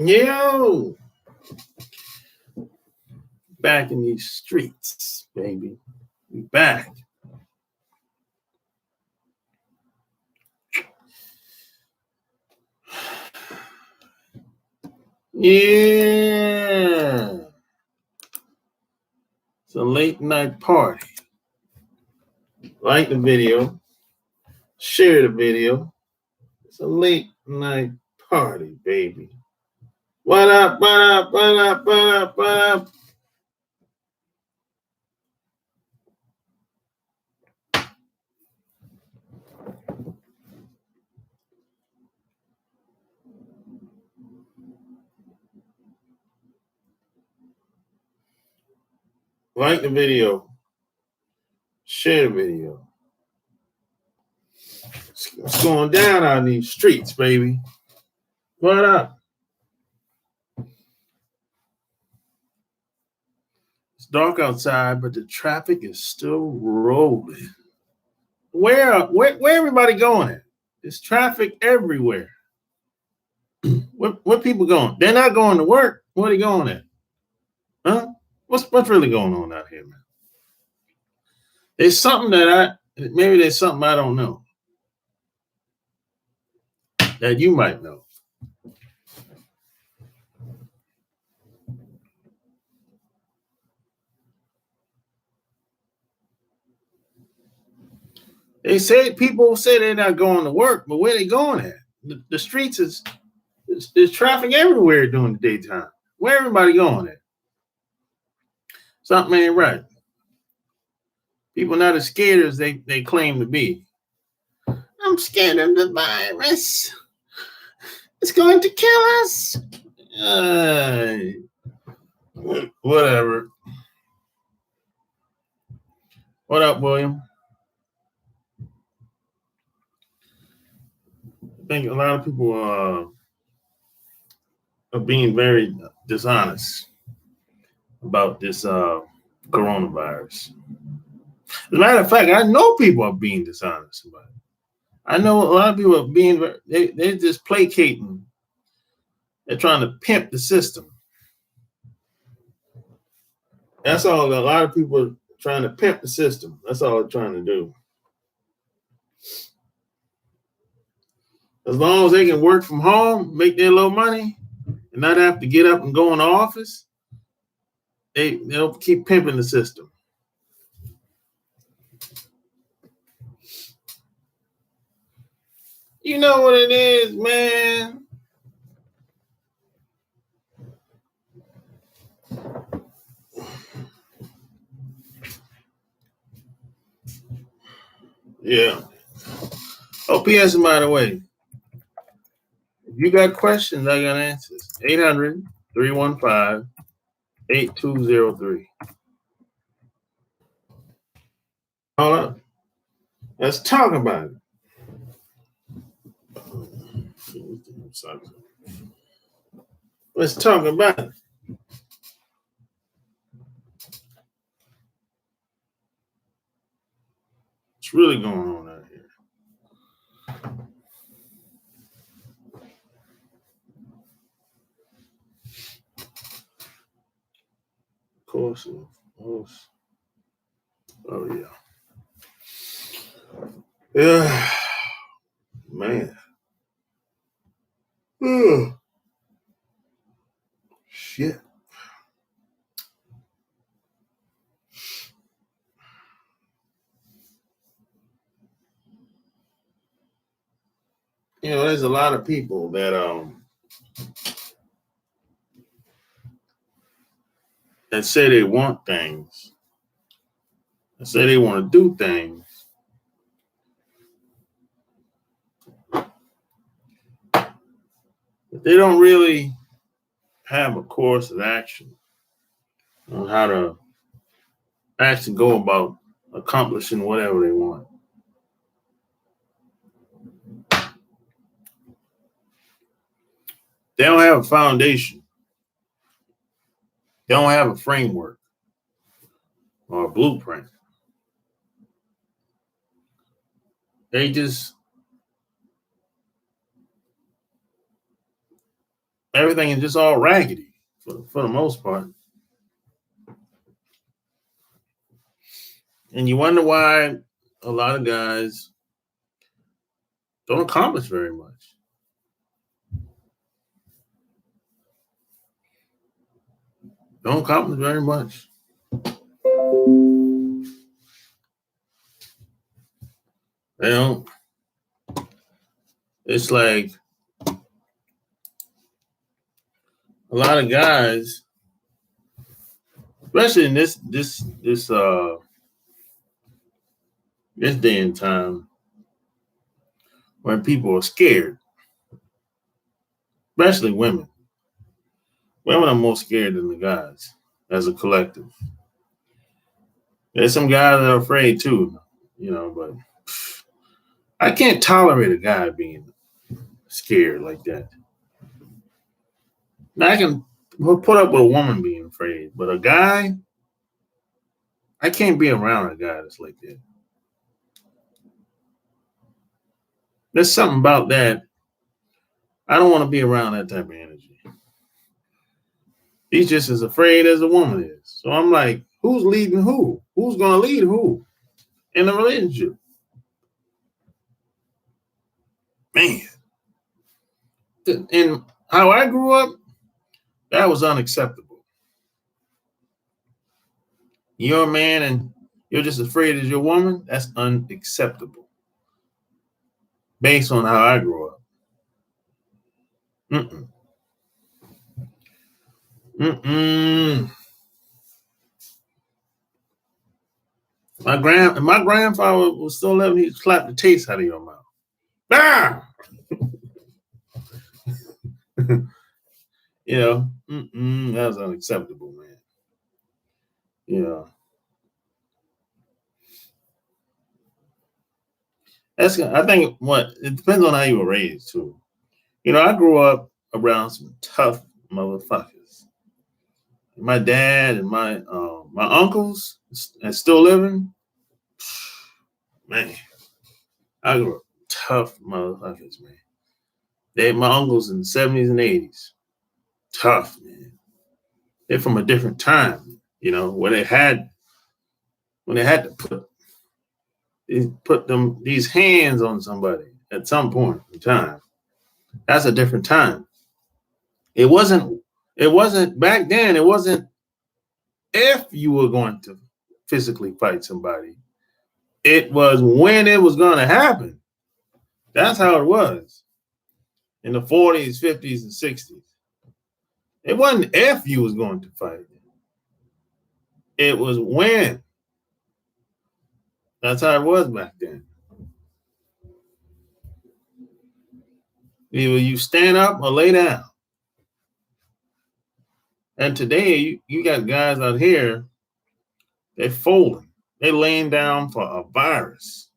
Yo, back in these streets, baby. We back. Yeah. It's a late night party. Like the video. Share the video. It's a late night party, baby. What up, what up, what up, what up, what up? Like the video. Share the video. It's going down on these streets, baby. What up? It's dark outside, but the traffic is still rolling. Where everybody going at? There's traffic everywhere. Where people going? They're not going to work. Where are they going at? Huh? What's really going on out here, man? There's something there's something I don't know that you might know. People say they're not going to work, but where they going at? The streets there's traffic everywhere during the daytime. Where everybody going at? Something ain't right. People not as scared as they claim to be. I'm scared of the virus. It's going to kill us. Whatever. What up, William? I think a lot of people are being very dishonest about this coronavirus. As a matter of fact, I know people are being dishonest about it. I know a lot of people are they're just placating. They're trying to pimp the system. That's all. A lot of people are trying to pimp the system. That's all they're trying to do. As long as they can work from home, make their little money, and not have to get up and go in the office, they'll keep pimping the system. You know what it is, man. Yeah. Oh, P.S. by the way, if you got questions, I got answers. 800-315-8203. Hold up. Let's talk about it. Let's talk about it. What's really going on out here? Of course. Oh, yeah. Yeah. Man. Ugh. Shit. You know, there's a lot of people that say they want things. That say they want to do things. But they don't really have a course of action on how to actually go about accomplishing whatever they want. They don't have a foundation. They don't have a framework or a blueprint. They just everything is just all raggedy for the most part. And you wonder why a lot of guys don't accomplish very much. Don't accomplish very much. They don't. It's like a lot of guys, especially in this day and time, when people are scared, especially women. Women are more scared than the guys as a collective. There's some guys that are afraid too, but I can't tolerate a guy being scared like that. Now I can put up with a woman being afraid, but a guy, I can't be around a guy that's like that. There's something about that. I don't want to be around that type of energy. He's just as afraid as a woman is. So I'm like, who's leading who? Who's going to lead who in the relationship? Man. And how I grew up, that was unacceptable. You're a man and you're just afraid as your woman, that's unacceptable. Based on how I grew up. My grandfather was still living, he'd slap the taste out of your mouth. Ah! That was unacceptable, man. I think it depends on how you were raised too. I grew up around some tough motherfuckers. My dad and my uncles and still living. Man, I grew up tough motherfuckers, man. My uncles in the 70s and 80s. Tough, man. They're from a different time, where they had to put these hands on somebody at some point in time. That's a different time. It wasn't back then. It wasn't if you were going to physically fight somebody. It was when it was going to happen. That's how it was in the 40s, 50s, and 60s. It wasn't if you was going to fight. It was when. That's how it was back then. Either you stand up or lay down. And today, you got guys out here, they're folding. They're laying down for a virus.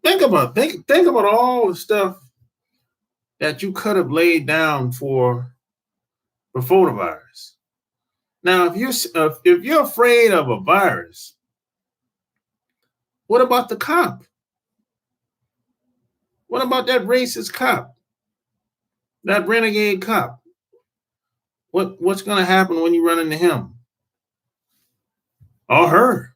Think about all the stuff that you could have laid down before the virus. Now, if you're afraid of a virus, what about the cop? What about that racist cop? That renegade cop? What's going to happen when you run into him? Or her?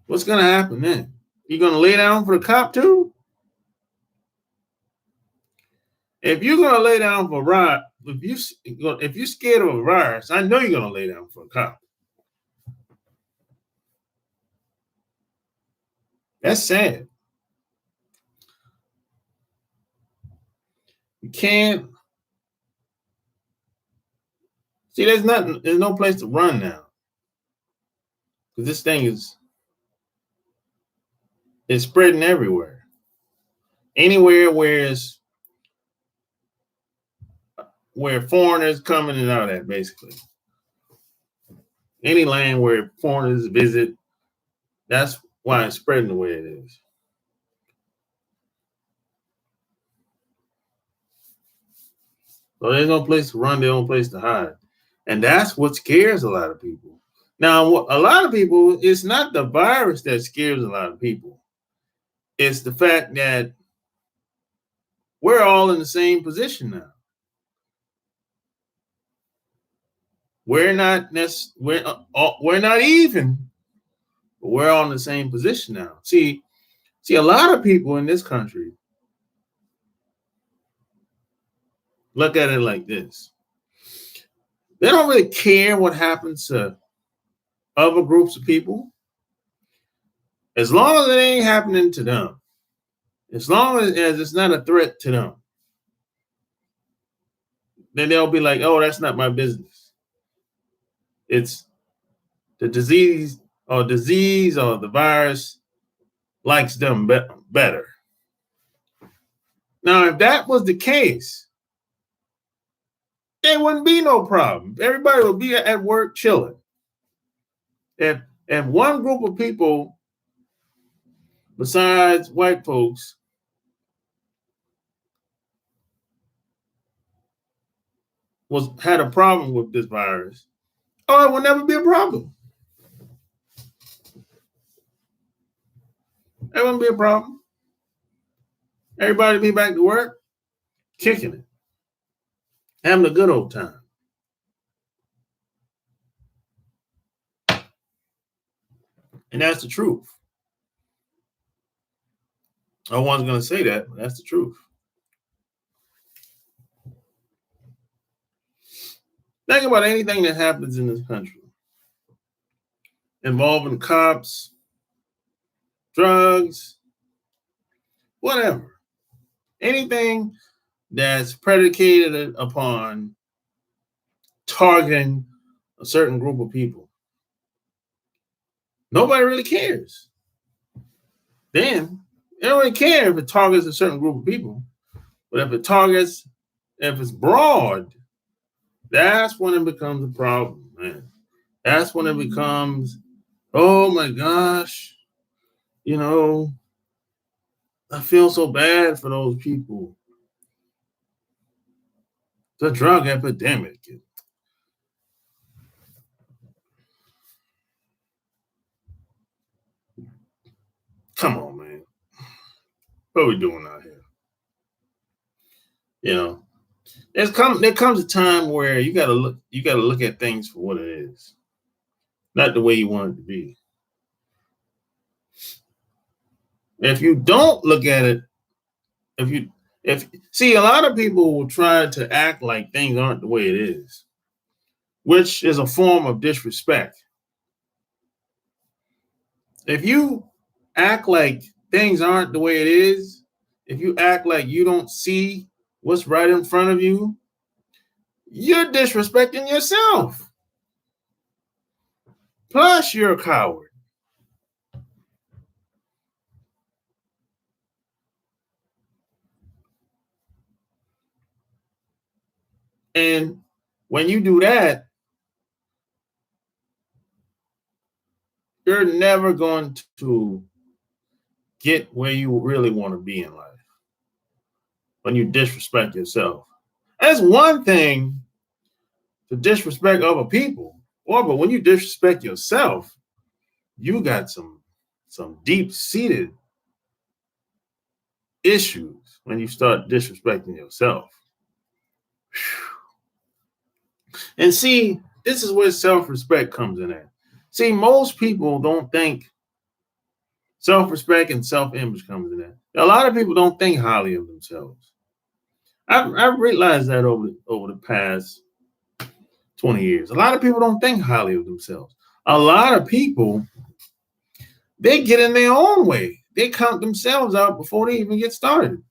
What's going to happen then? You going to lay down for the cop too? If you're going to lay down for a ride, if you're scared of a virus, I know you're going to lay down for a cop. That's sad. You can't. See, there's no place to run now. Because this thing is spreading everywhere. Anywhere where foreigners coming and out at, basically. Any land where foreigners visit, that's why it's spreading the way it is. So there's no place to run, there's no place to hide. And that's what scares a lot of people. Now, a lot of people, it's not the virus that scares a lot of people. It's the fact that we're all in the same position now. We're not we're not even, but we're all in the same position now. See, a lot of people in this country look at it like this. They don't really care what happens to other groups of people as long as it ain't happening to them. As long as it's not a threat to them, then they'll be like, oh, that's not my business. It's the disease or the virus likes them better. Now, if that was the case, there wouldn't be no problem. Everybody would be at work chilling. If one group of people, besides white folks, had a problem with this virus, oh, it would never be a problem. It wouldn't be a problem. Everybody be back to work, kicking it, having a good old time. And that's the truth. No one's going to say that, but that's the truth. Think about anything that happens in this country involving cops, drugs, whatever. Anything that's predicated upon targeting a certain group of people. Nobody really cares. Then they don't really care if it targets a certain group of people. But if it's broad, that's when it becomes a problem, man. That's when it becomes, oh my gosh, I feel so bad for those people. The drug epidemic. Come on, man. What are we doing out here? There comes a time where you gotta look at things for what it is, not the way you want it to be. If you don't look at it, a lot of people will try to act like things aren't the way it is, which is a form of disrespect. If you act like things aren't the way it is, if you act like you don't see what's right in front of you, you're disrespecting yourself. Plus, you're a coward. And when you do that, you're never going to get where you really want to be in life when you disrespect yourself. That's one thing to disrespect other people, but when you disrespect yourself, you got some deep-seated issues when you start disrespecting yourself. And see, this is where self-respect comes in at. See, most people don't think self-respect and self-image comes in that. A lot of people don't think highly of themselves. I've realized that over the past 20 years. A lot of people don't think highly of themselves. A lot of people, they get in their own way. They count themselves out before they even get started.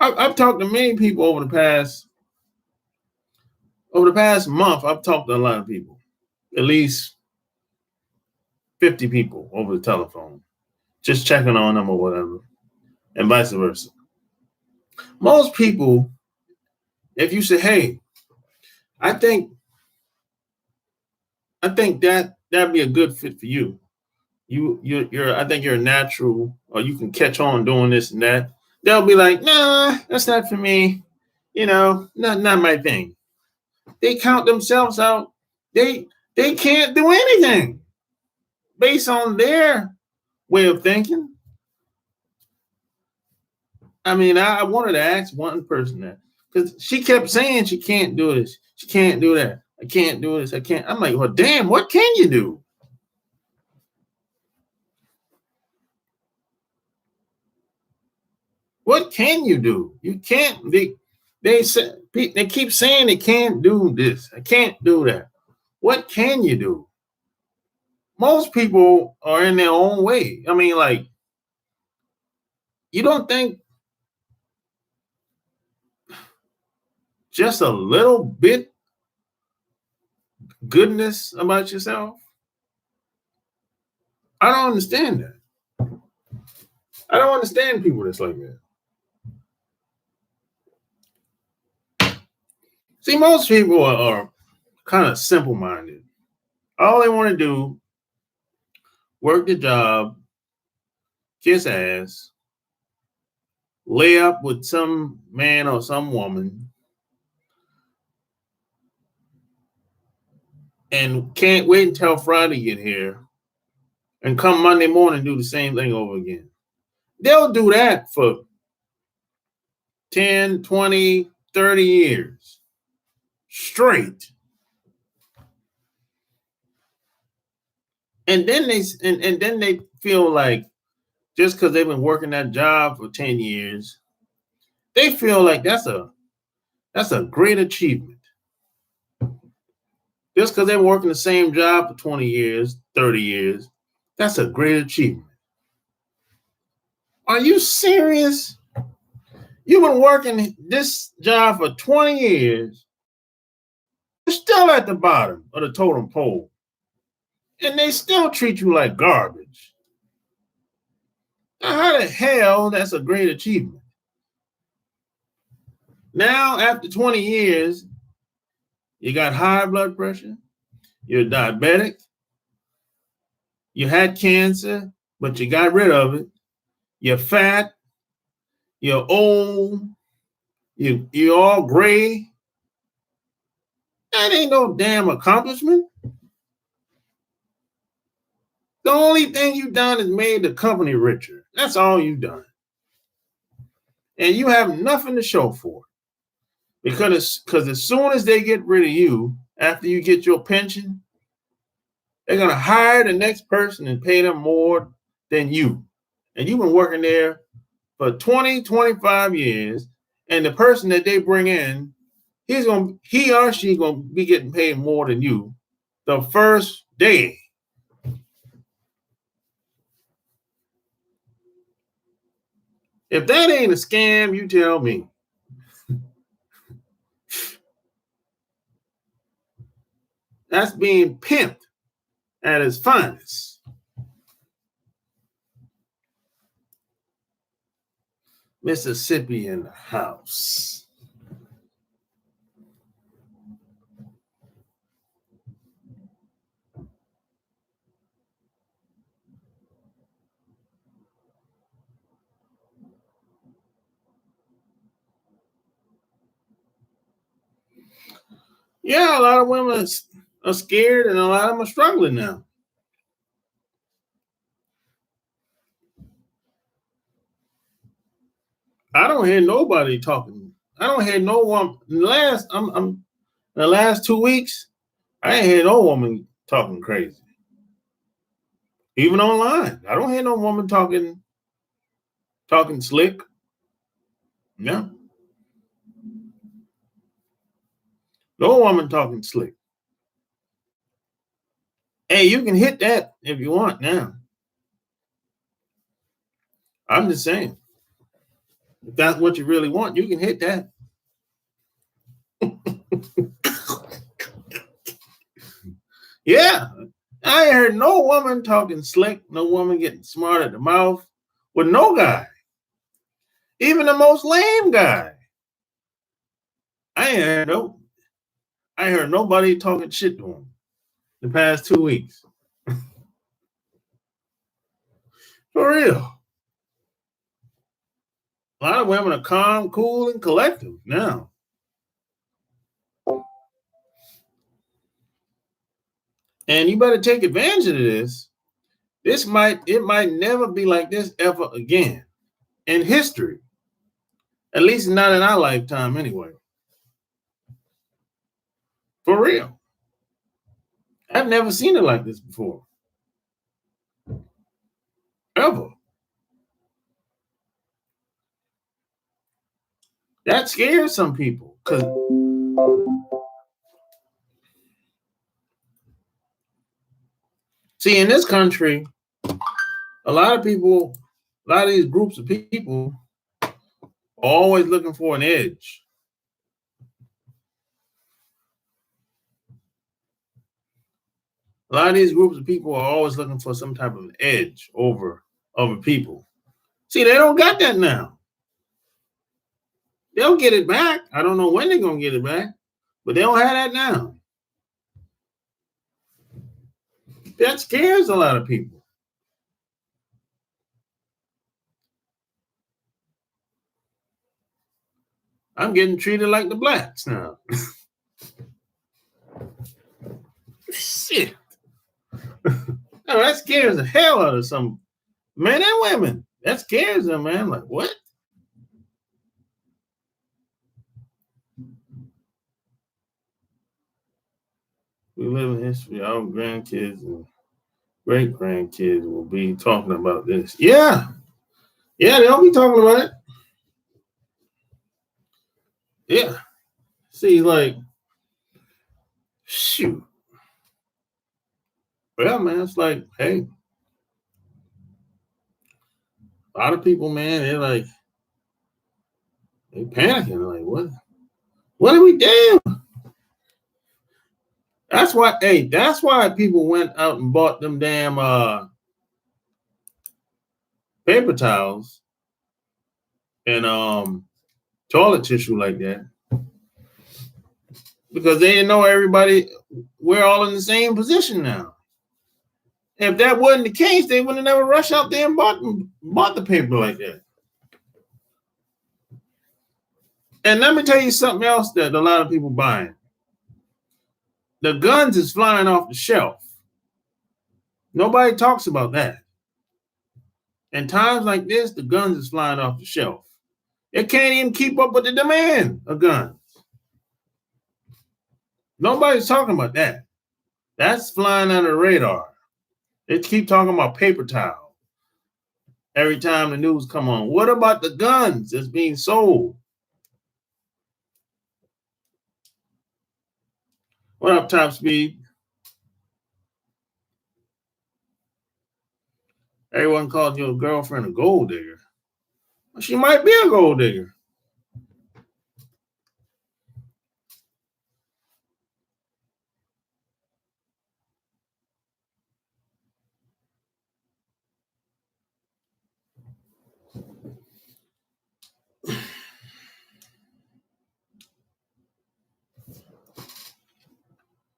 I've talked to many people over the past month. I've talked to a lot of people, at least 50 people over the telephone, just checking on them or whatever, and vice versa. Most people, if you say, hey, I think that'd be a good fit for you. I think you're a natural, or you can catch on doing this and that. They'll be like, nah, that's not for me. Not my thing. They count themselves out. They can't do anything based on their way of thinking. I mean, I wanted to ask one person that because she kept saying she can't do this, she can't do that, I can't do this, I can't. I'm like, well, damn, what can you do? What can you do? You can't. They keep saying they can't do this, I can't do that. What can you do? Most people are in their own way. I mean, like, you don't think just a little bit goodness about yourself? I don't understand that. I don't understand people that's like that. See, most people are kind of simple minded. All they want to do, work the job, kiss ass, lay up with some man or some woman, and can't wait until Friday to get here and come Monday morning do the same thing over again. They'll do that for 10, 20, 30 years straight. And then they feel like just because they've been working that job for 10 years, they feel like that's a great achievement. Just because they're working the same job for 20 years, 30 years, that's a great achievement. Are you serious? You've been working this job for 20 years. You're still at the bottom of the totem pole. And they still treat you like garbage. Now, how the hell that's a great achievement? Now, after 20 years, you got high blood pressure, you're diabetic, you had cancer, but you got rid of it, you're fat, you're old, you're all gray. That ain't no damn accomplishment. The only thing you've done is made the company richer. That's all you've done. And you have nothing to show for it. Because as soon as they get rid of you, after you get your pension, they're going to hire the next person and pay them more than you. And you've been working there for 20, 25 years. And the person that they bring in, he or she going to be getting paid more than you the first day. If that ain't a scam, you tell me. That's being pimped at its finest. Mississippi in the house. Yeah, a lot of women are scared and a lot of them are struggling now. I don't hear nobody talking. I don't hear no one. The last 2 weeks, I ain't hear no woman talking crazy. Even online, I don't hear no woman talking slick. Yeah, no woman talking slick. Hey, you can hit that if you want now. I'm just saying, if that's what you really want, you can hit that. Yeah, I ain't heard no woman talking slick, no woman getting smart at the mouth with no guy, even the most lame guy. I ain't heard I heard nobody talking shit to him the past 2 weeks. For real. A lot of women are calm, cool, and collective now. And you better take advantage of this. It might never be like this ever again in history. At least not in our lifetime, anyway. For real. I've never seen it like this before. Ever. That scares some people. Because see, in this country, a lot of these groups of people are always looking for an edge. A lot of these groups of people are always looking for some type of edge over other people. See, they don't got that now. They'll get it back. I don't know when they're going to get it back, but they don't have that now. That scares a lot of people. I'm getting treated like the blacks now. Shit. No, that scares the hell out of some men and women. That scares them, man. Like, what? We live in history. Our grandkids and great grandkids will be talking about this. Yeah. Yeah, they'll be talking about it. Yeah. See, like, shoot. Well, man, it's like, hey, a lot of people, man, they panicking. Like, what are we doing? That's why people went out and bought them damn paper towels and toilet tissue like that. Because they didn't know we're all in the same position now. If that wasn't the case, they would have never rushed out there and bought the paper like that. And let me tell you something else that a lot of people buying. The guns is flying off the shelf. Nobody talks about that. In times like this, the guns is flying off the shelf. It can't even keep up with the demand of guns. Nobody's talking about that. That's flying under the radar. They keep talking about paper towel every time the news come on. What about the guns that's being sold? What up, Top Speed? Everyone calls your girlfriend a gold digger. She might be a gold digger.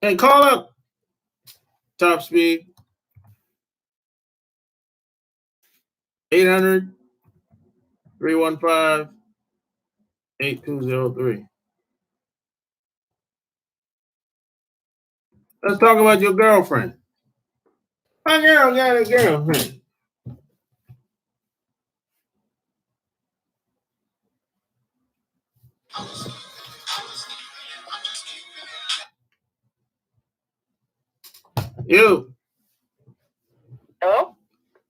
Hey, call up, Top Speed. 800-315-8203. Let's talk about your girlfriend. My girl got a girlfriend. You. Hello?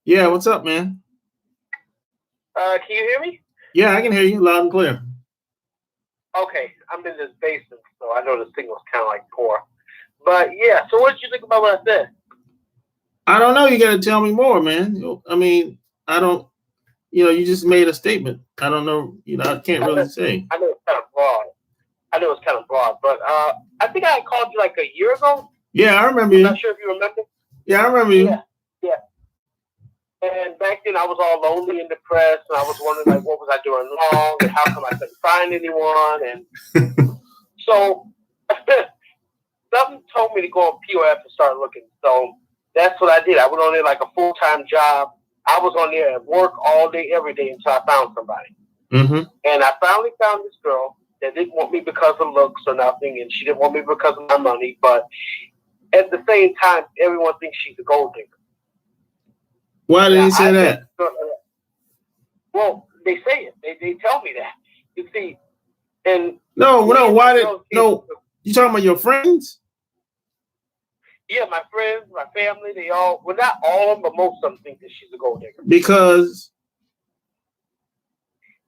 Yeah, what's up, man? Can you hear me? Yeah, I can hear you loud and clear. Okay, I'm in this basement, so I know the signal's kind of like poor. But yeah, so what did you think about what I said? I don't know. You got to tell me more, man. I mean, I don't, you just made a statement. I don't know. I can't really say. I know it's kind of broad. But I think I called you like a year ago. Yeah, I remember you. I'm not sure if you remember. Yeah, I remember you. Yeah. And back then I was all lonely and depressed, and I was wondering like, what was I doing wrong, and how come I couldn't find anyone, and so something told me to go on POF and start looking. So that's what I did. I went on there like a full-time job. I was on there at work all day, every day until I found somebody. Mm-hmm. And I finally found this girl that didn't want me because of looks or nothing, and she didn't want me because of my money. But at the same time, everyone thinks she's a gold digger. Why did he say that? Well, they say it. They tell me that. You see, and no. Why did no? You talking about your friends? Yeah, my friends, my family, they all, well, not all of them, but most of them think that she's a gold digger. Because,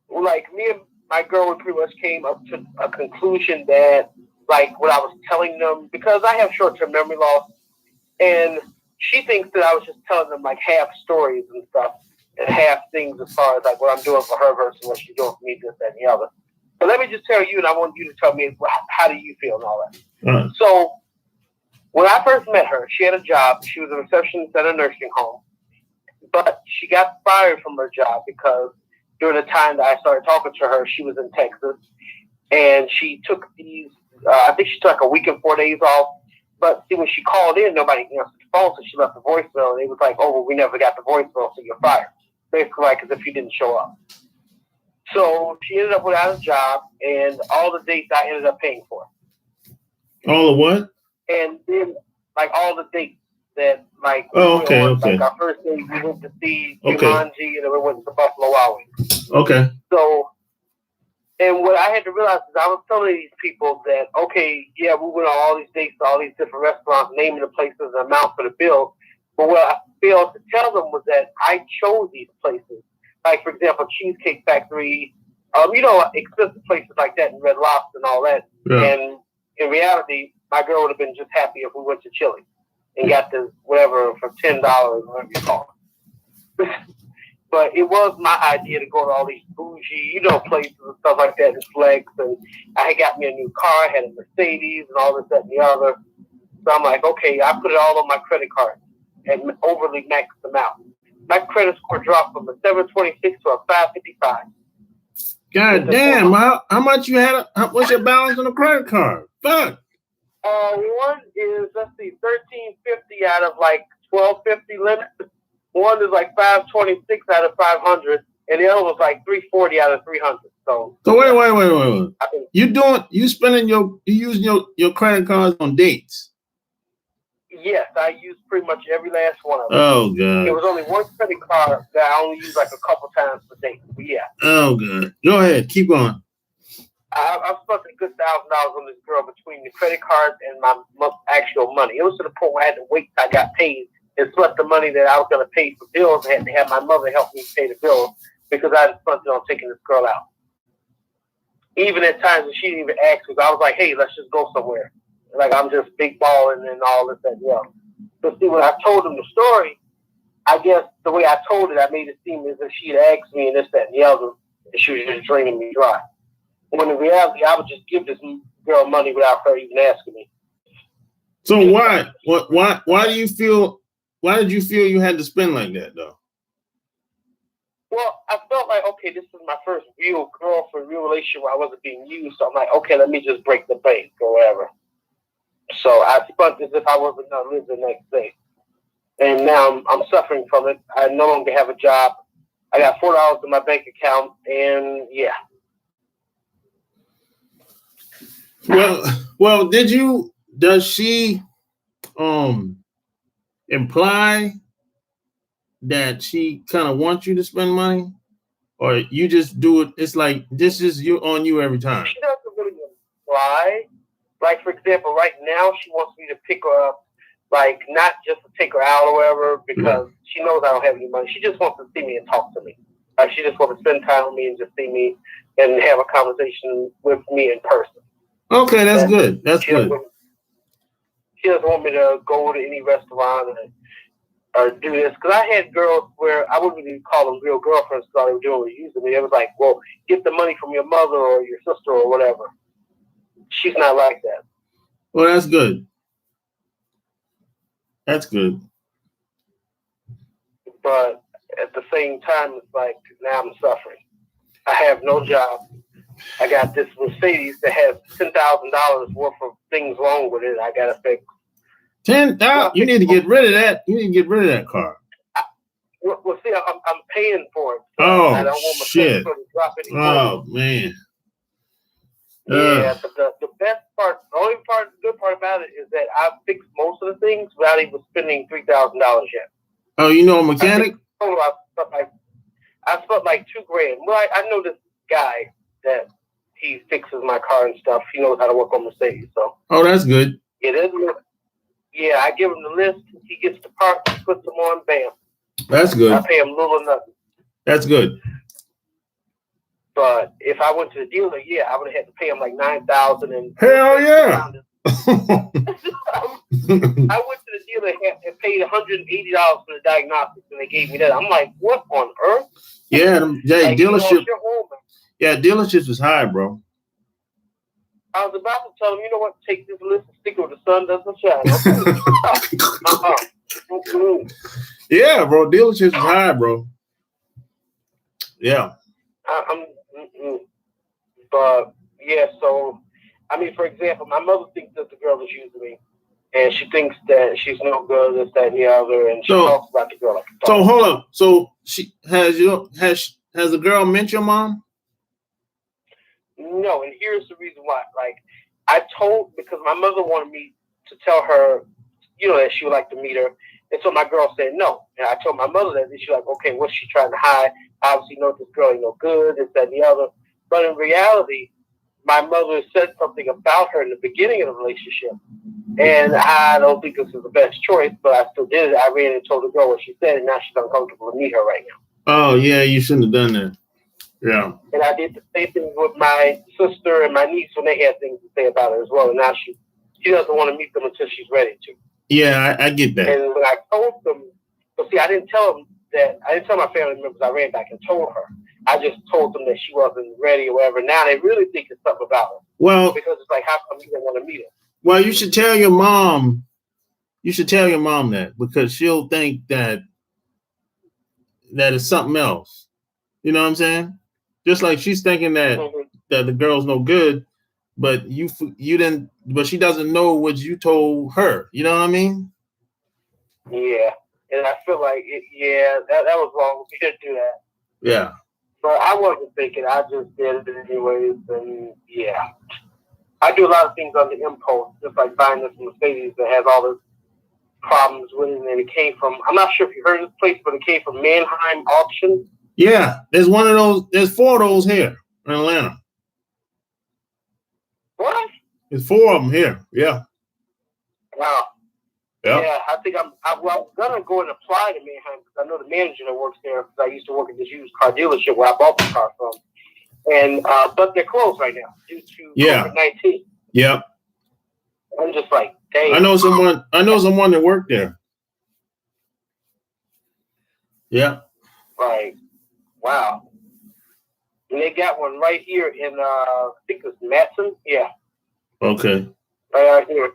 like, me and my girl, we pretty much came up to a conclusion that, like, what I was telling them, because I have short-term memory loss, and she thinks that I was just telling them, like, half stories and stuff, and half things as far as, like, what I'm doing for her versus what she's doing for me, this, that, and the other. But let me just tell you, and I want you to tell me, how do you feel and all that. So, when I first met her, she had a job. She was a receptionist at a nursing home. But she got fired from her job because during the time that I started talking to her, she was in Texas. And she took these, I think she took like a week and 4 days off. But see, when she called in, nobody answered the phone, so she left a voicemail. And it was like, oh, well, we never got the voicemail, so you're fired. Basically, like as if you didn't show up. So she ended up without a job, and all the dates I ended up paying for. All the what? And then, like, all the dates that, like, okay. Like, our first day, we went to see Jumanji, and then we went to Buffalo Wild Wings. Okay. So, and what I had to realize is I was telling these people that, okay, yeah, we went on all these dates to all these different restaurants, naming the places and amount for the bill. But what I failed to tell them was that I chose these places. Like, for example, Cheesecake Factory, expensive places like that, and Red Lobster and all that. Yeah. And in reality, my girl would have been just happy if we went to Chili and got this whatever for $10, whatever you call it. But it was my idea to go to all these bougie, places and stuff like that, and flex. And I had got me a new car, I had a Mercedes, and all this, that, and the other. So I'm like, okay, I put it all on my credit card and overly maxed them out. My credit score dropped from a 726 to a 555. God damn! How much you had? What's your balance on the credit card? Fuck. One is, let's see, $1,350 out of like $1,250 limit. One is like $526 out of $500, and the other was like $340 out of $300. So wait. You using your credit cards on dates? Yes, I used pretty much every last one of them. Oh god. There was only one credit card that I only used like a couple times per day. But yeah. Oh god. Go ahead, keep going. I spent a good $1,000 on this girl between the credit cards and my actual money. It was to the point where I had to wait till I got paid and split the money that I was going to pay for bills. I had to have my mother help me pay the bills because I had spent it on taking this girl out. Even at times when she didn't even ask me, I was like, hey, let's just go somewhere. Like, I'm just big balling and all this and that. But see, when I told them the story, I guess the way I told it, I made it seem as if she had asked me and this, that, and the other, and she was just draining me dry. When in reality, I would just give this girl money without her even asking me. So why do you feel? Why did you feel you had to spend like that, though? Well, I felt like, okay, this is my first real girlfriend, real relationship where I wasn't being used. So I'm like, okay, let me just break the bank or whatever. So I spent as if I wasn't going to live the next day. And now I'm suffering from it. I no longer have a job. I got $4 in my bank account, and yeah. Well, does she imply that she kind of wants you to spend money, or you just do it? It's like this is on you every time. She doesn't really imply. Like, for example, right now she wants me to pick her up, like not just to take her out or whatever, because she knows I don't have any money. She just wants to see me and talk to me. Like, she just wants to spend time with me and just see me and have a conversation with me in person. Okay, that's good. That's good. She doesn't want me to go to any restaurant or do this. Because I had girls where I wouldn't even call them real girlfriends because all they were doing was using me. It was like, well, get the money from your mother or your sister or whatever. She's not like that. Well, that's good. That's good. But at the same time, it's like, now I'm suffering. I have no job. I got this Mercedes that has $10,000 worth of things wrong with it. I got to fix. $10,000? You need to get rid of that. You need to get rid of that car. Well, see, I'm paying for it. So oh, I don't want my shit. to drop anymore. Oh, man. Yeah, but the best part, the only part, the good part about it is that I fixed most of the things without even spending $3,000 yet. Oh, you know a mechanic? I spent like $2,000. Well, I know this guy that he fixes my car and stuff. He knows how to work on Mercedes. So. Oh, that's good. Yeah, I give him the list. He gets the parts, he puts them on, bam. That's good. I pay him little or nothing. That's good. But if I went to the dealer, yeah, I would have had to pay him like $9,000. And hell yeah! I went to the dealer and paid $180 for the diagnostics, and they gave me that. I'm like, what on earth? Yeah, like, dealership. Yeah, dealerships is high, bro. I was about to tell him, you know what? Take this list and stick it where the sun doesn't shine. Yeah, bro. Dealerships is high, bro. Yeah. But yeah, so I mean, for example, my mother thinks that the girl is using me, and she thinks that she's no good, this, that, and the other, and she talks about the girl like a dog. So hold up. So she has the girl met your mom? No, and here's the reason why. Like, because my mother wanted me to tell her, you know, that she would like to meet her. And so my girl said no. And I told my mother that, and she's like, okay, what's she trying to hide? Obviously, know this girl ain't no good, this, that, and the other. But in reality, my mother said something about her in the beginning of the relationship. And I don't think this is the best choice, but I still did it. I ran and told the girl what she said, and now she's uncomfortable to meet her right now. Oh, yeah, you shouldn't have done that. Yeah. And I did the same thing with my sister and my niece when they had things to say about her as well. And now she doesn't want to meet them until she's ready to. Yeah, I get that. And when I told them, but see, I didn't tell my family members. I ran back and told her. I just told them that she wasn't ready or whatever. Now they really think it's something about her. Well, because it's like, how come you don't want to meet her? Well, you should tell your mom. You should tell your mom that, because she'll think that it's something else. You know what I'm saying? Just like she's thinking that that the girl's no good, but you didn't. But she doesn't know what you told her. You know what I mean? Yeah, and I feel like that was wrong. We didn't do that. Yeah. But I wasn't thinking. I just did it anyways, and yeah. I do a lot of things on the impulse, just like buying this Mercedes that has all the problems with it, and it came from, I'm not sure if you heard of this place, but it came from Manheim Auction. Yeah, there's one of those, there's 4 of those here in Atlanta. What? There's 4 of them here, yeah. Wow. Yep. Yeah, I think I'm going to go and apply to Manheim, because I know the manager that works there, because I used to work at this used car dealership where I bought the car from. And but they're closed right now due to COVID-19. Yep. I'm just like, dang. I know someone that worked there. Yeah. Right. Wow. And they got one right here in I think it's Matson. Yeah. Okay. Right out here.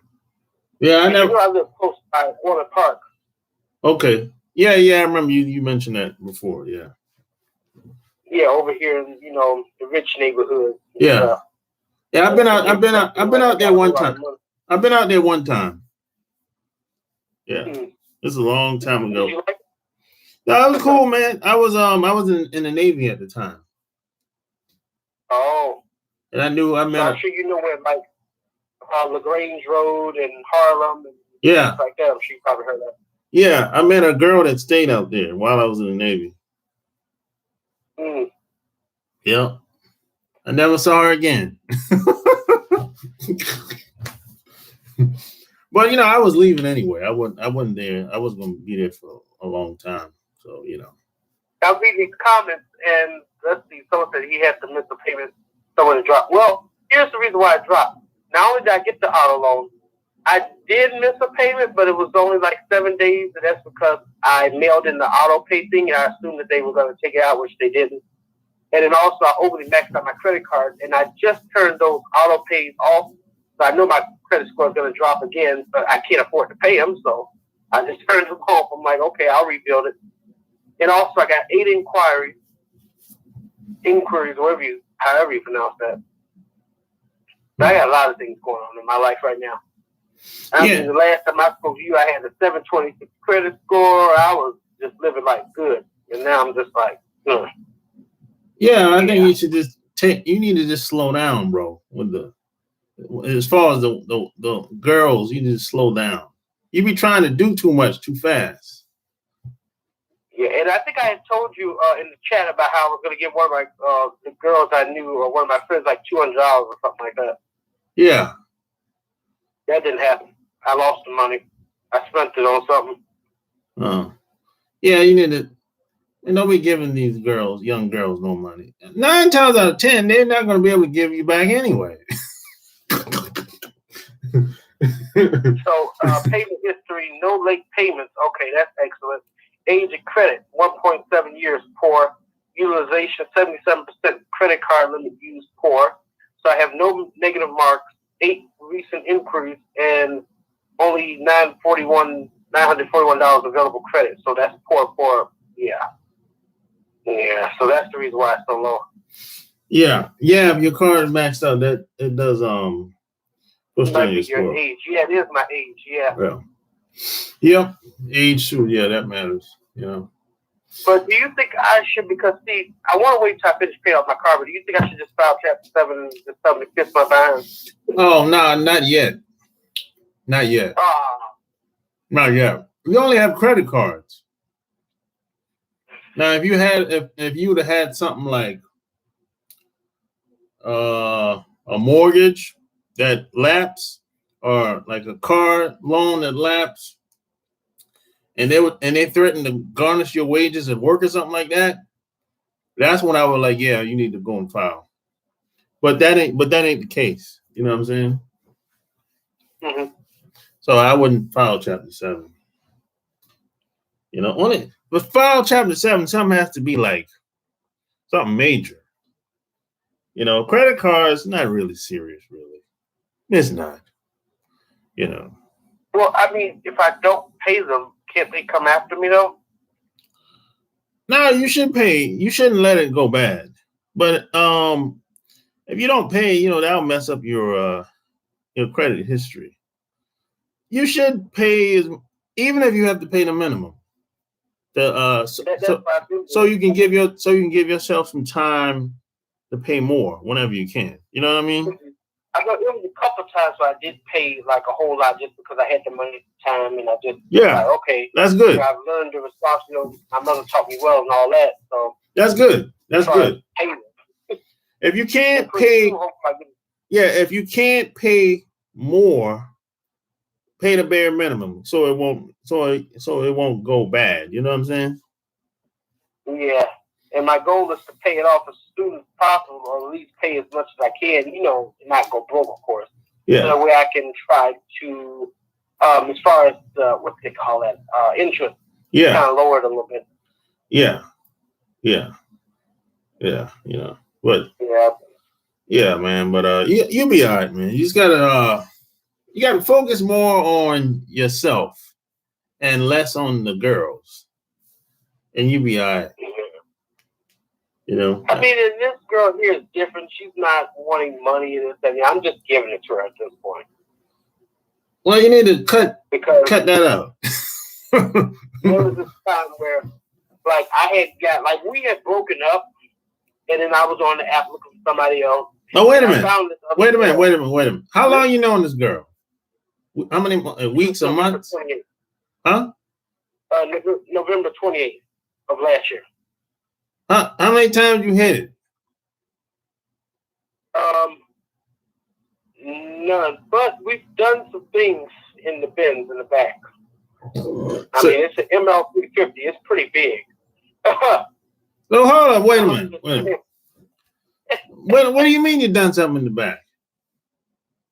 Yeah, I never. I live close by Warner Park. Okay. Yeah, I remember you mentioned that before. Yeah. Yeah, over here in the rich neighborhood. Yeah. Yeah, I've been out there one time. I've been out there one time. Yeah. This is a long time ago. Did you like it? No, it was cool, man. I was in the Navy at the time. Oh. And I'm sure you know where like LaGrange Road and Harlem and things like that. I'm sure you probably heard that. Yeah, I met a girl that stayed out there while I was in the Navy. Yeah. I never saw her again. But I was leaving anyway. I wasn't there. I was going to be there for a long time. So, I read these comments, and let's see, someone said he had to miss a payment. Someone dropped. Well, here's the reason why I dropped. Not only did I get the auto loan, I did miss a payment, but it was only like 7 days, and that's because I mailed in the auto pay thing, and I assumed that they were going to take it out, which they didn't. And then also I overly maxed out my credit card, and I just turned those auto pays off. So I know my credit score is going to drop again, but I can't afford to pay them. So I just turned them off. I'm like, okay, I'll rebuild it. And also I got 8 inquiries, however you pronounce that. But I got a lot of things going on in my life right now. I mean, the last time I spoke to you, I had a 726 credit score. I was just living like good. And now I'm just like, Yeah, I think you should just you need to just slow down, bro. As far as the girls, you need to slow down. You be trying to do too much too fast. Yeah, and I think I had told you in the chat about how I was going to give one of my the girls I knew or one of my friends like $200 or something like that. Yeah. That didn't happen. I lost the money. I spent it on something. Oh. Yeah, you need to. And don't be giving these girls, young girls, no money. 9 times out of 10, they're not going to be able to give you back anyway. So, payment history, no late payments. Okay, that's excellent. Age of credit, 1.7 years, poor. Utilization, 77% credit card limit used, poor. So I have no negative marks, 8 recent inquiries, and only $941 available credit. So that's poor. Yeah. So that's the reason why it's so low. Yeah. If your card is maxed out, that it does push down your score. Age. Yeah, it is my age. Yeah. Yep. Age too. Yeah, that matters. But do you think I should, because see, I want to wait till I finish paying off my car, but do you think I should just file Chapter 7 and just tell them to kiss my behind? Oh, no, not yet. Not yet. Not yet. We only have credit cards. Now, if you would have had something like a mortgage that lapsed, or like a car loan that lapsed, and they threatened to garnish your wages at work or something like that, that's when I was like, yeah, you need to go and file. But that ain't the case. You know what I'm saying? Mm-hmm. So I wouldn't file Chapter 7. But file Chapter 7, something has to be like something major. Credit cards, not really serious, really. It's not. Well, I mean, if I don't pay them, can't they come after me though? No, you should pay. You shouldn't let it go bad. But if you don't pay, that'll mess up your credit history. You should pay, even if you have to pay the minimum. So you can give yourself some time to pay more whenever you can. You know what I mean? I know it was a couple of times where I did pay like a whole lot just because I had the money at the time, and I just like, okay, that's good. I've learned the responsibility. My mother taught me well and all that, so that's good. That's good. If you can't pay, if you can't pay more, pay the bare minimum, so it won't go bad. You know what I'm saying? Yeah. And my goal is to pay it off as soon as possible, or at least pay as much as I can, not go broke, of course. Yeah. So that way I can try to, as far as what they call that, interest, kind of lower it a little bit. Yeah. But yeah, man. But you'll be all right, man. You just gotta focus more on yourself and less on the girls, and you'll be all right. I mean, and this girl here is different. She's not wanting money and this and that. I'm just giving it to her at this point. Well, you need to cut that out. There was this time where, like, we had broken up, and then I was on the app looking for somebody else. Oh, wait a minute. How long you known this girl? How many weeks or months? 28th. Huh? November 28th of last year. How many times you hit it? None. But we've done some things in the bins in the back. I mean, it's an ML 350. It's pretty big. So hold on. Wait a minute. What do you mean you've done something in the back?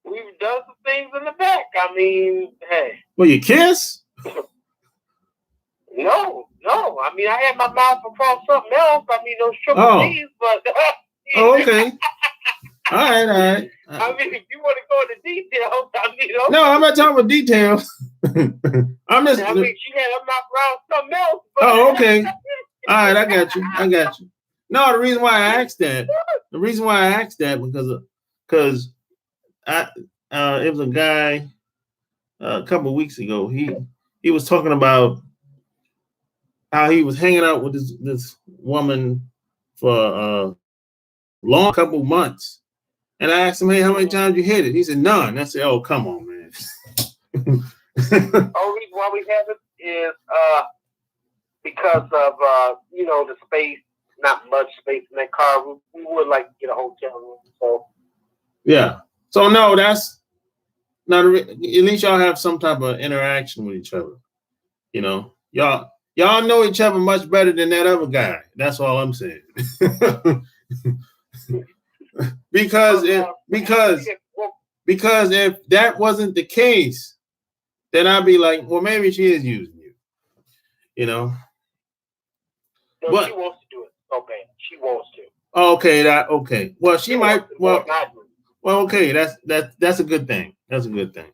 We've done some things in the back. I mean, hey. Well, you kiss? No. I mean, I had my mouth across something else. I mean, those triple D's, but. Oh, okay. All right. I mean, if you want to go into details, I mean, okay. No, I'm not talking about details. I mean, she had her mouth around something else. But... Oh, okay. All right, I got you. No, the reason why I asked that because it was a guy a couple of weeks ago. He was talking about how he was hanging out with this woman for a long couple months. And I asked him, hey, how many times you hit it? He said, none. I said, oh, come on, man. The only reason why we have it is because of the space, not much space in that car. We would like to get a hotel room. So yeah. So no, that's not. At least y'all have some type of interaction with each other. You know, y'all know each other much better than that other guy. That's all I'm saying. because if that wasn't the case, then I'd be like, well, maybe she is using you. You know. No, but she wants to do it so bad. She wants to. Okay, okay. Well, she might. Well, okay. That's a good thing. That's a good thing.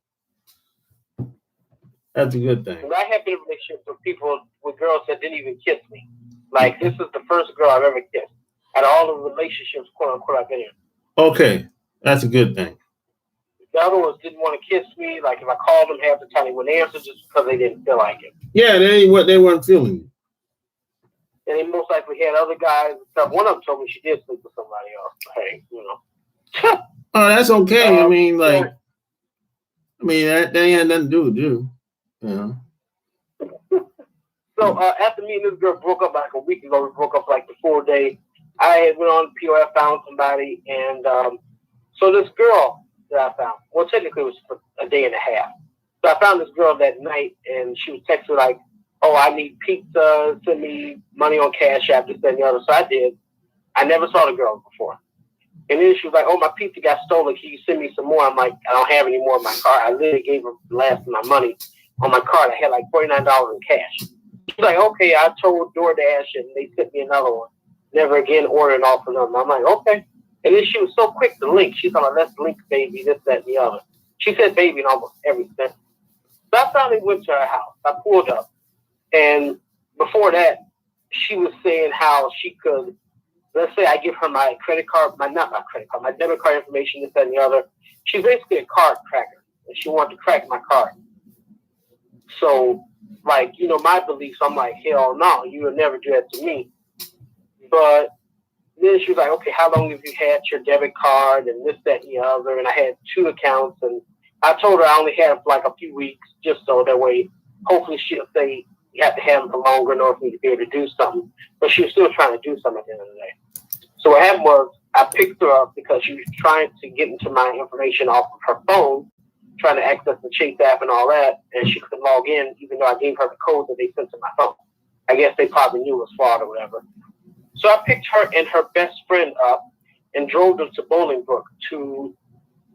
That's a good thing. I have been in relationships with girls that didn't even kiss me. Like, this is the first girl I've ever kissed. Out of all the relationships, quote unquote, I've been in. Okay, that's a good thing. The other ones didn't want to kiss me. Like, if I called them half the time, they wouldn't answer just because they didn't feel like it. Yeah, they weren't feeling you. And they most likely had other guys and stuff. One of them told me she did sleep with somebody else. Hey, Oh, that's okay. I mean, that ain't nothing to do with you. Yeah. So after me and this girl broke up like a week ago, we broke up like the 4th day. I had went on POF, found somebody, and so this girl that I found, well, technically it was for a day and a half. So I found this girl that night, and she was texting like, "Oh, I need pizza, send me money on Cash App, this, that, and the other." So I did. I never saw the girl before. And then she was like, "Oh, my pizza got stolen. Can you send me some more?" I'm like, "I don't have any more in my card." I literally gave her the last of my money on my card. I had like $49 in cash. She's like, "Okay." I told DoorDash, and they sent me another one. Never again ordering off of them. I'm like, "Okay." And then she was so quick to link. She's like, "Let's link, baby, this, that, and the other." She said baby in almost every sentence. So I finally went to her house. I pulled up. And before that, she was saying how she could, let's say I give her my credit card, my debit card information, this, that, and the other. She's basically a card cracker. And she wanted to crack my card. So, like, my beliefs, I'm like, hell no, you would never do that to me. But then she was like, "Okay, how long have you had your debit card and this, that, and the other?" And I had 2 accounts. And I told her I only had it for like a few weeks, just so that way, hopefully she'll say, "You have to have them for longer in order for me to be able to do something." But she was still trying to do something at the end of the day. So what happened was I picked her up because she was trying to get into my information off of her phone, trying to access the Chase app and all that, and she couldn't log in even though I gave her the code that they sent to my phone. I guess they probably knew it was fraud or whatever. So I picked her and her best friend up and drove them to Bolingbrook to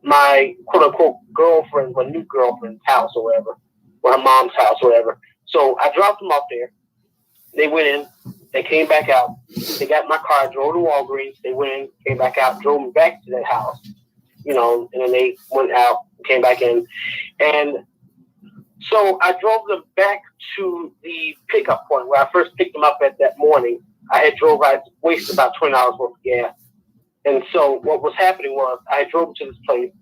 my quote-unquote girlfriend, or new girlfriend's house or whatever, or her mom's house or whatever. So I dropped them off there. They went in. They came back out. They got my car, drove to Walgreens. They went in, came back out, drove me back to that house, and then they went out, came back in. And so I drove them back to the pickup point where I first picked them up at that morning. I wasted about $20 worth of gas. And so what was happening was I drove to this place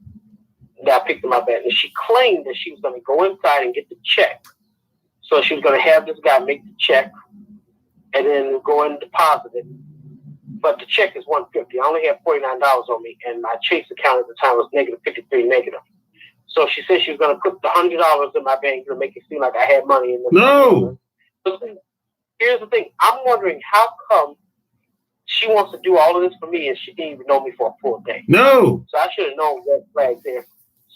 that I picked them up at, and she claimed that she was going to go inside and get the check. So she was going to have this guy make the check and then go and deposit it. But the check is $150. I only had $49 on me, and my Chase account at the time was -53 negative. So she said she was going to put the $100 in my bank to make it seem like I had money in the No. Here's the thing. I'm wondering how come she wants to do all of this for me and she didn't even know me for a full day. No. So I should have known that flag there.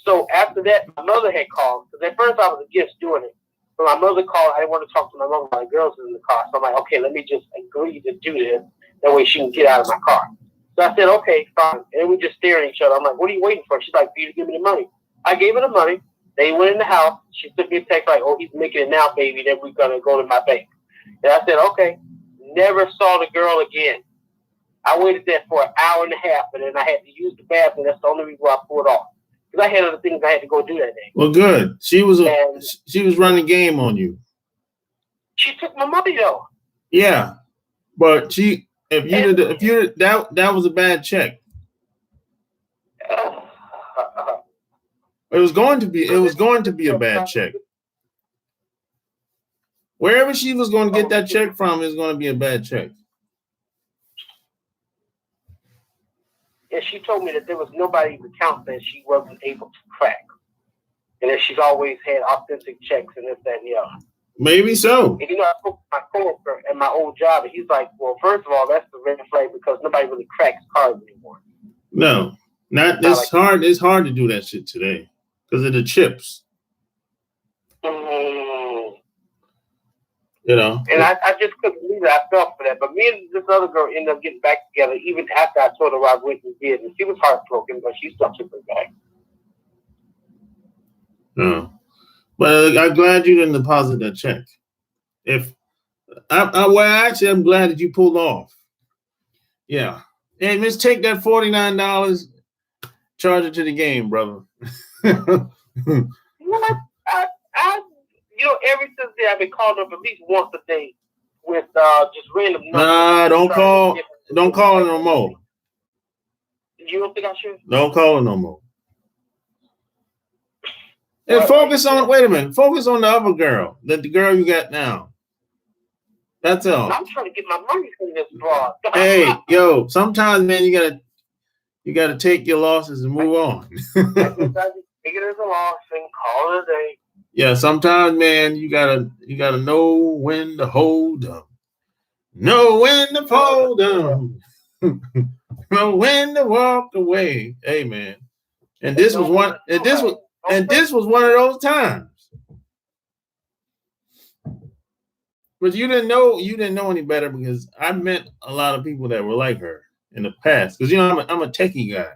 So after that, my mother had called. Because at first I was against doing it. But my mother called. I didn't want to talk to my mother while the girls were in the car. So I'm like, okay, let me just agree to do this. That way she can get out of my car. So I said, okay, fine. And we just staring at each other. I'm like, what are you waiting for? She's like, for you to give me the money. I gave her the money. They went in the house. She sent me a text like, oh, he's making it now, baby. Then we're going to go to my bank. And I said, okay. Never saw the girl again. I waited there for an hour and a half, and then I had to use the bathroom. That's the only reason why I pulled off. Because I had other things I had to go do that day. Well, good. She was running game on you. She took my money though. Yeah, but that was a bad check. It was going to be a bad check. Wherever she was going to get that check from is going to be a bad check. And she told me that there was nobody's account that she wasn't able to crack. And that she's always had authentic checks and this, that, and the other. Maybe so. And I spoke to my coworker at my old job, and he's like, "Well, first of all, that's the red flag because nobody really cracks cards anymore." No, not it's hard. It's hard to do that shit today because of the chips. Mm-hmm. And I just couldn't believe it. I felt for that. But me and this other girl ended up getting back together even after I told her what I went and did. And she was heartbroken, but she still took her back. No. But I'm glad you didn't deposit that check. I'm glad that you pulled off. Yeah. Hey, let's take that $49, charge it to the game, brother. What? Ever since then, I've been called up at least once a day with just random numbers. Nah, don't call her no more. You don't think I should? Don't call her no more. And focus on the other girl, the girl you got now. That's all. I'm trying to get my money from this broad. Hey, yo, sometimes, man, you gotta take your losses and move on. Take it as a loss and call it a day. Yeah, sometimes, man, you gotta know when to hold them, know when to fold them, know when to walk away. Hey, man, and this was one of those times. But you didn't know any better because I met a lot of people that were like her in the past. Because I'm a techie guy,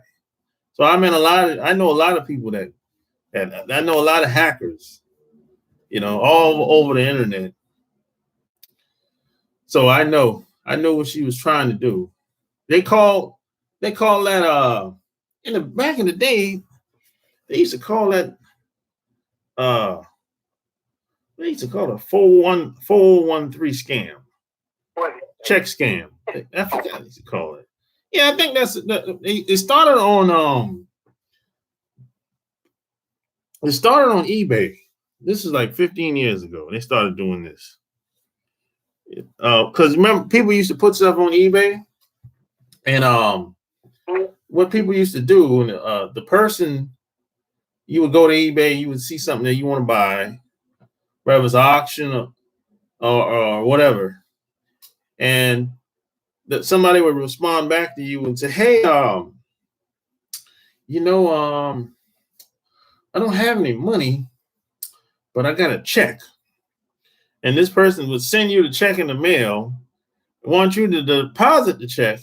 so I know a lot of people that I know a lot of hackers, all over the internet. So I know what she was trying to do. They call that back in the day, they used to call that they used to call it a 413 scam. Check scam. I forgot what they used to call it. Yeah, I think it started on eBay. This is like 15 years ago. They started doing this. Because remember, people used to put stuff on eBay, and what people used to do, the person, you would go to eBay, you would see something that you want to buy, whether it's auction or whatever, and that somebody would respond back to you and say, "Hey, I don't have any money, but I got a check." And this person would send you the check in the mail, want you to deposit the check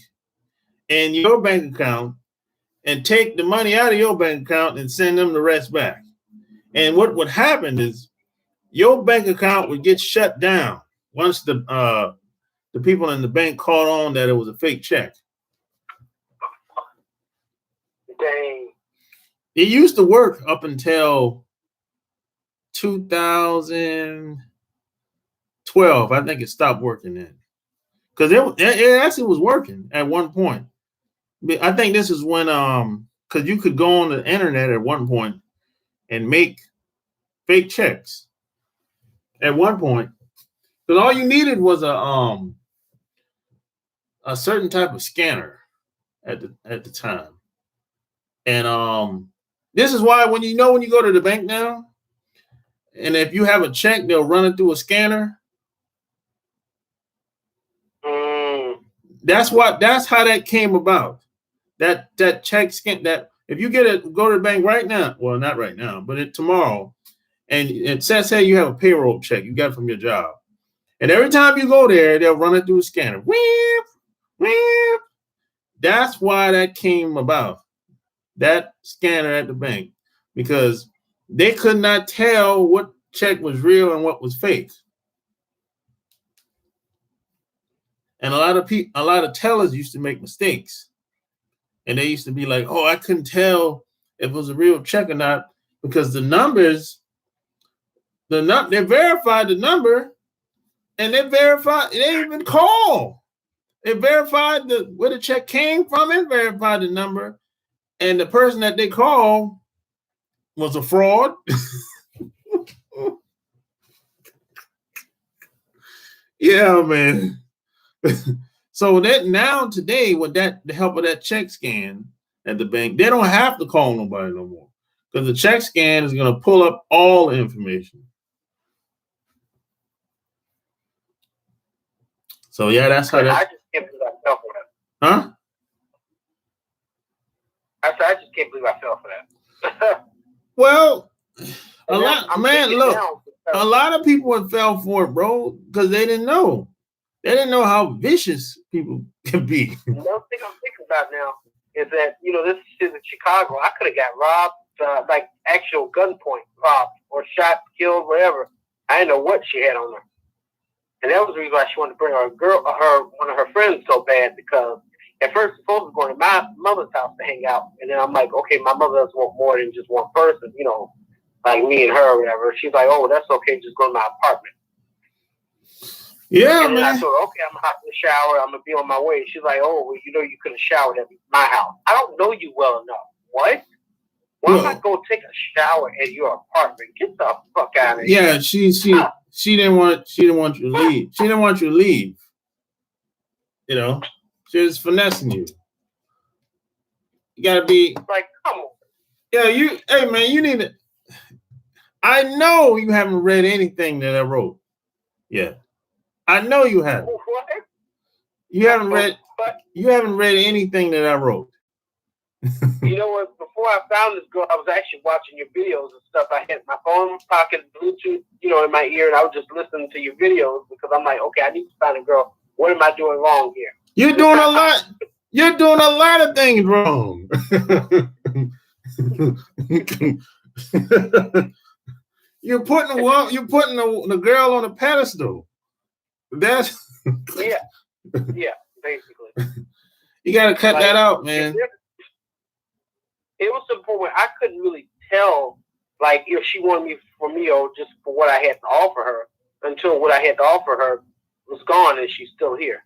in your bank account and take the money out of your bank account and send them the rest back. And what would happen is your bank account would get shut down once the people in the bank caught on that it was a fake check. Dang. It used to work up until 2012. I think it stopped working then. Because it actually was working at one point. I think this is when because you could go on the internet at one point and make fake checks. At one point, because all you needed was a certain type of scanner at the time, and this is why when you go to the bank now, and if you have a check, they'll run it through a scanner. That's how that came about. That check scan, that if you go to the bank right now, well, not right now, but tomorrow, and it says, hey, you have a payroll check you got from your job, and every time you go there, they'll run it through a scanner. Weep, weep. That's why that came about, that scanner at the bank, because they could not tell what check was real and what was fake. And a lot of tellers used to make mistakes. And they used to be like, oh, I couldn't tell if it was a real check or not, because the numbers, they verified the number, and they didn't even call. They verified where the check came from, and verified the number, and the person that they called was a fraud. Yeah, man. So that now today, with the help of that check scan at the bank, they don't have to call nobody no more, because the check scan is going to pull up all the information. So yeah, that's how I that. just can't believe I fell for that. Huh? I just can't believe I fell for that. Well, a And now lot, I'm man. thinking Look, now, a lot of people have fell for it, bro, because they didn't know. They didn't know how vicious people can be. One thing I'm thinking about now is that, this is in Chicago. I could have got robbed, like actual gunpoint robbed or shot, killed, whatever. I didn't know what she had on her. And that was the reason why she wanted to bring one of her friends so bad, because at first supposed to going to my mother's house to hang out. And then I'm like, okay, my mother doesn't want more than just one person, like me and her or whatever. She's like, oh, that's okay, just go to my apartment. Yeah, and then man. I told her, okay, I'm hot in the shower. I'm going to be on my way. She's like, oh, well, you could have showered at my house. I don't know you well enough. What? Why am I going to take a shower at your apartment? Get the fuck out of here. Yeah, she didn't want you to leave. She didn't want you to leave. She was finessing you. You gotta be like, come on. Yeah, hey man, you need to. I know you haven't read anything that I wrote. Yeah. I know you haven't. What? You haven't read anything that I wrote. You know what? Before I found this girl, I was actually watching your videos and stuff. I had my phone in my pocket, Bluetooth, in my ear, and I was just listening to your videos because I'm like, okay, I need to find a girl. What am I doing wrong here? You're doing a lot. You're doing a lot of things wrong. You're putting the girl on a pedestal. That's yeah, basically. You gotta cut that out, man. It was to the point where I couldn't really tell, like, if she wanted me or just for what I had to offer her, until what I had to offer her was gone and she's still here.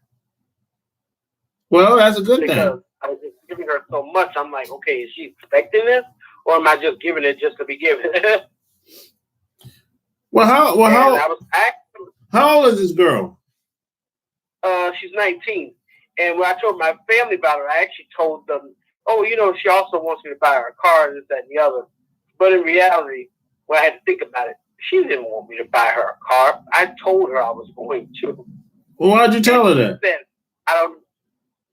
Well, that's a good thing. Because I was just giving her so much, I'm like, okay, is she expecting this, or am I just giving it just to be given? How old is this girl? She's 19. And when I told my family about her, I actually told them, oh, she also wants me to buy her a car, this, that, and the other. But in reality, when I had to think about it, she didn't want me to buy her a car. I told her I was going to. Well, why'd you tell her that?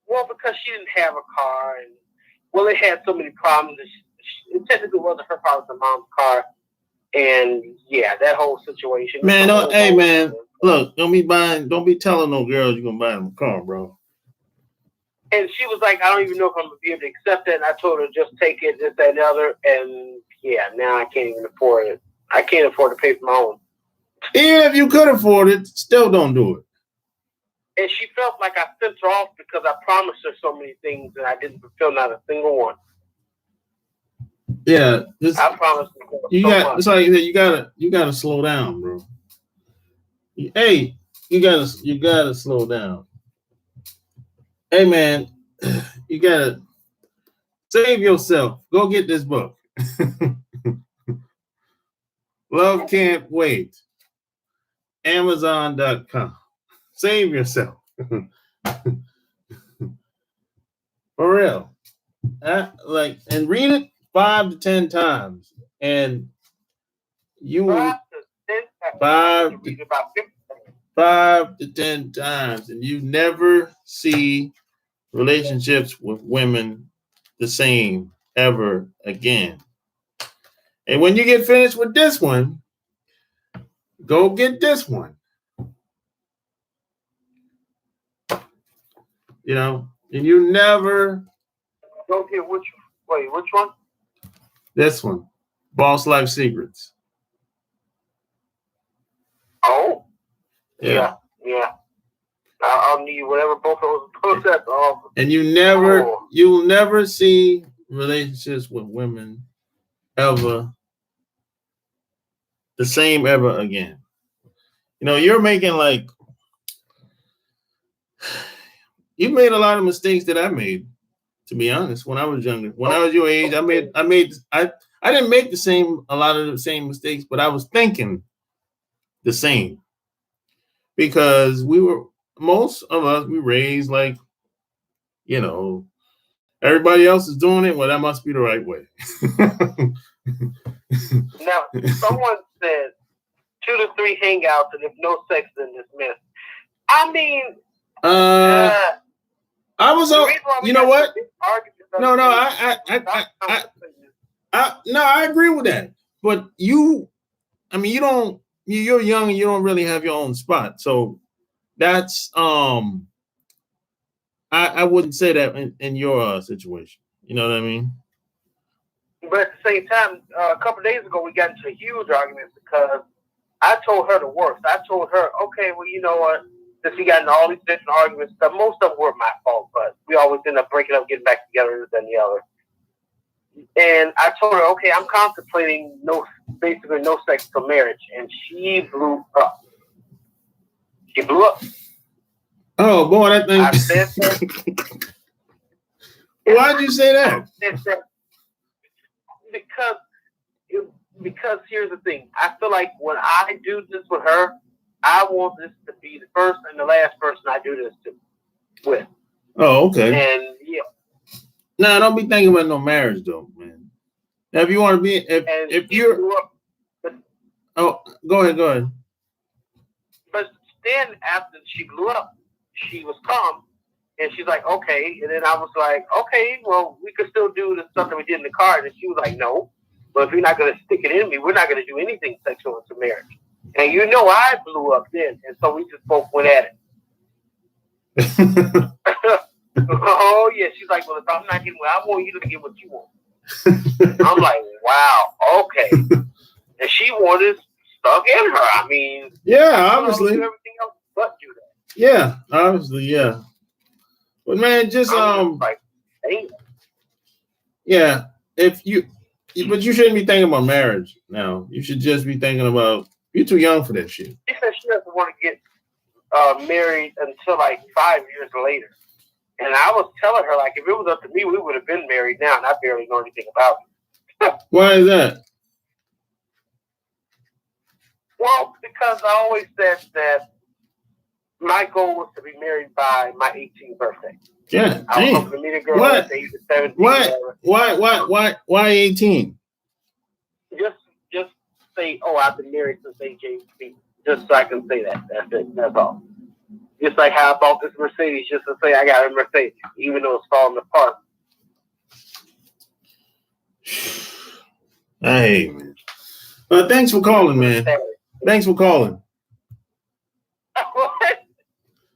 Well, because she didn't have a car, and it had so many problems. It technically wasn't her car; it was her mom's car, and yeah, that whole situation. Man, man, look, don't be telling no girls you're gonna buy them a car, bro. And she was like, I don't even know if I'm gonna be able to accept it. And I told her just take it, this, that, and the other. And yeah, now I can't even afford it. I can't afford to pay for my own. Even if you could afford it, still don't do it. And she felt like I sent her off because I promised her so many things and I didn't fulfill not a single one. Yeah, I promised her much. It's like you gotta slow down, bro. Hey, you gotta slow down. Hey man, you gotta save yourself. Go get this book. Love Can't Wait. Amazon.com. Save yourself. For real. And read it 5 to 10 times. And you will 5 to 10 times. And you never see relationships with women the same ever again. And when you get finished with this one, go get this one. And you never don't get which one? This one. Boss Life Secrets. Oh. Yeah. I'll need whatever both of those have to offer. And you'll never see relationships with women ever the same ever again. You're making you made a lot of mistakes that I made, to be honest, when I was younger. When I was your age, I didn't make a lot of the same mistakes, but I was thinking the same. Because most of us, we raised everybody else is doing it. Well, that must be the right way. Now, someone said 2 to 3 hangouts, and if no sex, then dismissed. I mean, I was on. You know what? No, I agree with that. But you, I mean, you don't. You're young and you don't really have your own spot. So that's I wouldn't say that in your situation. You know what I mean? But at the same time, a couple of days ago, we got into a huge argument because I told her the worst. I told her, okay, well, you know what? Since we got into all these different arguments, most of them were my fault, but we always end up breaking up, getting back together, than the other. And I told her, okay, I'm contemplating basically no sex till marriage, and she blew up. She blew up. Oh boy, that thing. I said that. Why'd you say that? Because here's the thing. I feel like when I do this with her, I want this to be the first and the last person I do this with. Oh, okay. And yeah. Nah, don't be thinking about no marriage though, man. Now, if you want to be, if you're, oh, go ahead. But then after she blew up, she was calm, and she's like, okay. And then I was like, okay, well, we could still do the stuff that we did in the car. And she was like, no. But if you're not going to stick it in me, we're not going to do anything sexual into marriage. And you know I blew up then, and so we just both went at it. Oh, yeah. She's like, well, if I'm not getting what I want, you to get what you want. I'm like, wow, okay. And she wanted stuck in her. I mean, yeah, obviously. Do everything else but do that. Yeah, obviously, yeah. But man, just like, hey. Yeah, but you shouldn't be thinking about marriage now. You should just be thinking about, you're too young for that shit. She said she doesn't want to get married until like 5 years later. And I was telling her, like, if it was up to me, we would have been married now, and I barely know anything about it. Why is that? Well, because I always said that my goal was to be married by my 18th birthday. Yeah, I was hoping to meet a girl at the age of 17. Why 18? Just say, oh, I've been married since age 18. Just so I can say that. That's it. That's all. Just like how I bought this Mercedes, just to say I got a Mercedes, even though it's falling apart. Hey, man. Well, thanks for calling, man. Thanks for calling.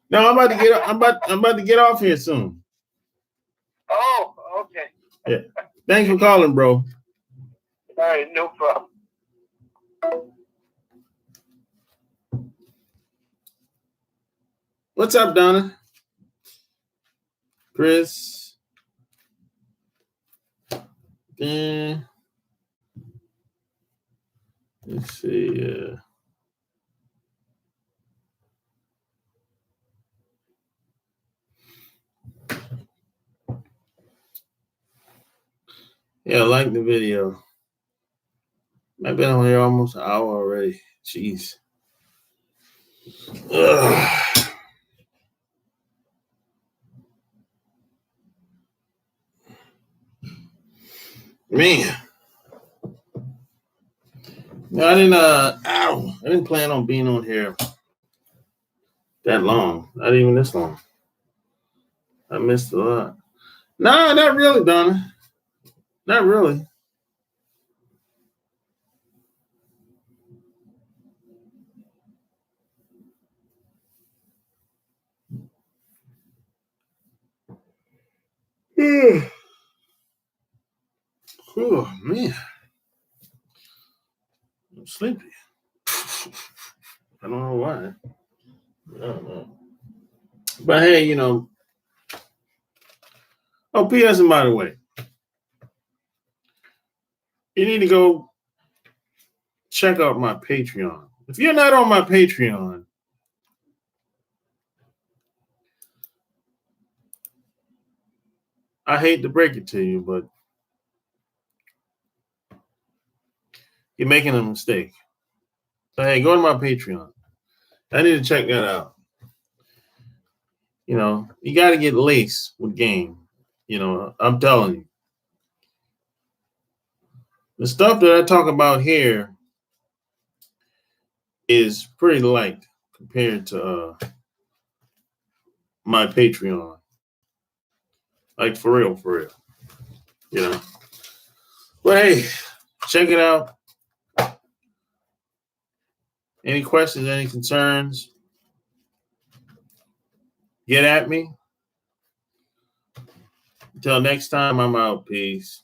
No, I'm about to get. I'm about to get off here soon. Oh, okay. Yeah. Thanks for calling, bro. All right, no problem. What's up, Donna? Chris? Let's see. Yeah, I like the video. I've been on here almost an hour already. Jeez. Ugh. Man. No, I didn't plan on being on here that long. Not even this long. I missed a lot. No, not really, Donna. Not really. Oh, man. I'm sleepy. I don't know why. I don't know. But hey, you know. Oh, P.S. and by the way, you need to go check out my Patreon. If you're not on my Patreon, I hate to break it to you, but you're making a mistake. So, hey, go to my Patreon. I need to check that out. You know, you got to get laced with game. You know, I'm telling you. The stuff that I talk about here is pretty light compared to my Patreon. Like for real. You know. But hey, check it out. Any questions, any concerns? Get at me. Until next time, I'm out. Peace.